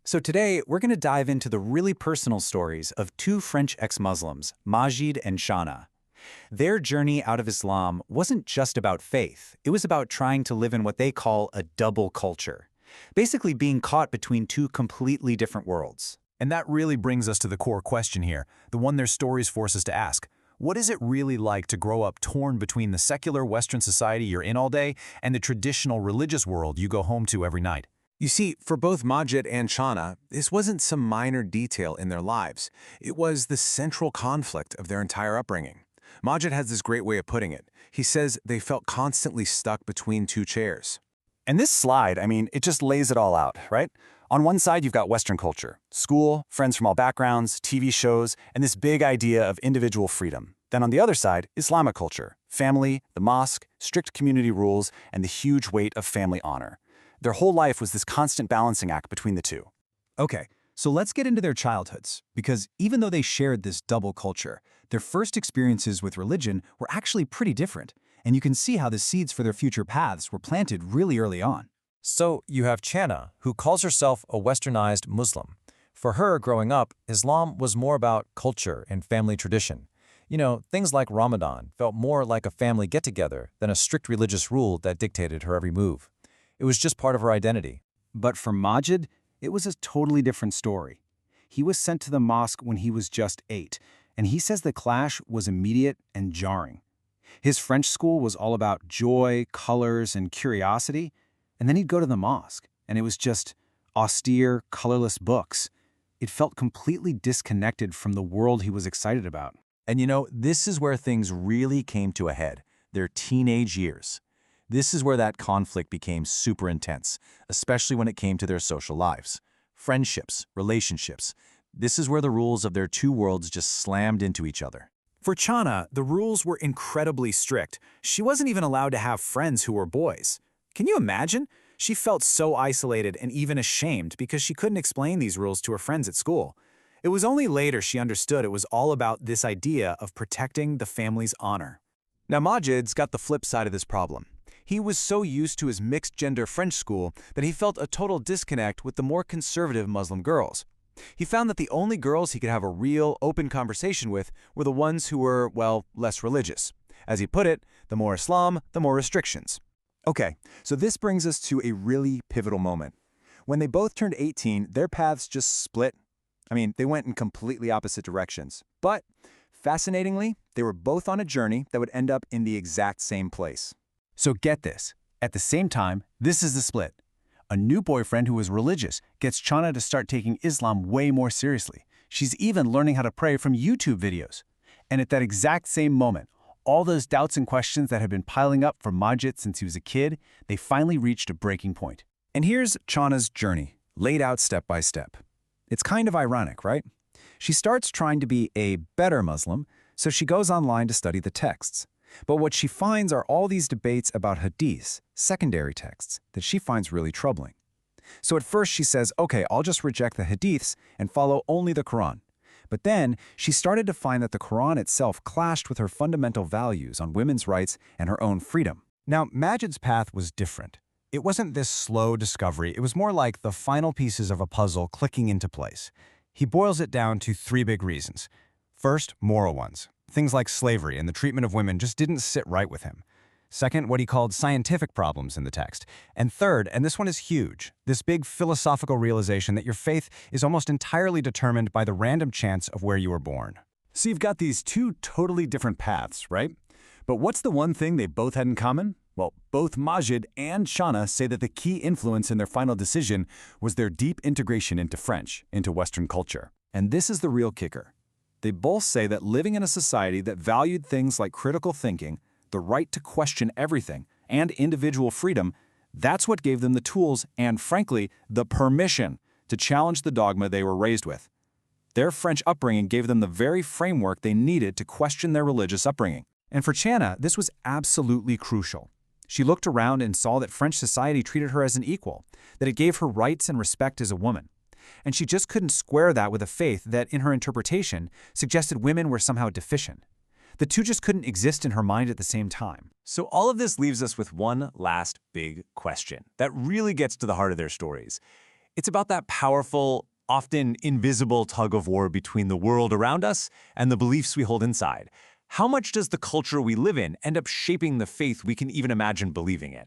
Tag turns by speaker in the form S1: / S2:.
S1: So today, we're going to dive into the really personal stories of two French ex-Muslims, Majid and Shana. Their journey out of Islam wasn't just about faith. It was about trying to live in what they call a double culture, basically being caught between two completely different worlds.
S2: And that really brings us to the core question here, the one their stories force us to ask. What is it really like to grow up torn between the secular Western society you're in all day and the traditional religious world you go home to every night?
S3: You see, for both Majid and Shana, this wasn't some minor detail in their lives. It was the central conflict of their entire upbringing. Majid has this great way of putting it. He says they felt constantly stuck between two chairs.
S1: And this slide, it just lays it all out, right? On one side, you've got Western culture, school, friends from all backgrounds, TV shows, and this big idea of individual freedom. Then on the other side, Islamic culture, family, the mosque, strict community rules, and the huge weight of family honor. Their whole life was this constant balancing act between the two.
S2: Okay, so let's get into their childhoods, because even though they shared this double culture, their first experiences with religion were actually pretty different, and you can see how the seeds for their future paths were planted really early on.
S4: So you have Chana, who calls herself a westernized Muslim. For her, growing up, Islam was more about culture and family tradition. You know, things like Ramadan felt more like a family get-together than a strict religious rule that dictated her every move. It was just part of her identity.
S5: But for Majid, it was a totally different story. He was sent to the mosque when he was just 8, and he says the clash was immediate and jarring. His French school was all about joy, colors, and curiosity, and then he'd go to the mosque, and it was just austere, colorless books. It felt completely disconnected from the world he was excited about.
S2: And you know, this is where things really came to a head, their teenage years. This is where that conflict became super intense, especially when it came to their social lives. Friendships, relationships. This is where the rules of their two worlds just slammed into each other.
S1: For Chana, the rules were incredibly strict. She wasn't even allowed to have friends who were boys. Can you imagine? She felt so isolated and even ashamed because she couldn't explain these rules to her friends at school. It was only later she understood it was all about this idea of protecting the family's honor.
S3: Now Majid's got the flip side of this problem. He was so used to his mixed-gender French school that he felt a total disconnect with the more conservative Muslim girls. He found that the only girls he could have a real, open conversation with were the ones who were, well, less religious. As he put it, the more Islam, the more restrictions.
S2: Okay, so this brings us to a really pivotal moment. When they both turned 18, their paths just split. They went in completely opposite directions. But, fascinatingly, they were both on a journey that would end up in the exact same place.
S5: So get this. At the same time, this is the split. A new boyfriend who was religious gets Chana to start taking Islam way more seriously. She's even learning how to pray from YouTube videos. And at that exact same moment, all those doubts and questions that had been piling up for Majid since he was a kid, they finally reached a breaking point.
S2: And here's Chana's journey, laid out step by step. It's kind of ironic, right? She starts trying to be a better Muslim, so she goes online to study the texts. But what she finds are all these debates about hadiths, secondary texts, that she finds really troubling. So at first she says, okay, I'll just reject the hadiths and follow only the Quran. But then she started to find that the Quran itself clashed with her fundamental values on women's rights and her own freedom.
S6: Now, Majid's path was different. It wasn't this slow discovery. It was more like the final pieces of a puzzle clicking into place. He boils it down to 3 big reasons. First, moral ones. Things like slavery and the treatment of women just didn't sit right with him. Second, what he called scientific problems in the text. And third, and this one is huge, this big philosophical realization that your faith is almost entirely determined by the random chance of where you were born.
S2: So you've got these two totally different paths, right? But what's the one thing they both had in common? Well, both Majid and Shana say that the key influence in their final decision was their deep integration into French, into Western culture. And this is the real kicker. They both say that living in a society that valued things like critical thinking, the right to question everything, and individual freedom, that's what gave them the tools and, frankly, the permission to challenge the dogma they were raised with. Their French upbringing gave them the very framework they needed to question their religious upbringing.
S1: And for Chana, this was absolutely crucial. She looked around and saw that French society treated her as an equal, that it gave her rights and respect as a woman. And she just couldn't square that with a faith that, in her interpretation, suggested women were somehow deficient. The two just couldn't exist in her mind at the same time.
S2: So all of this leaves us with one last big question that really gets to the heart of their stories. It's about that powerful, often invisible tug-of-war between the world around us and the beliefs we hold inside. How much does the culture we live in end up shaping the faith we can even imagine believing in?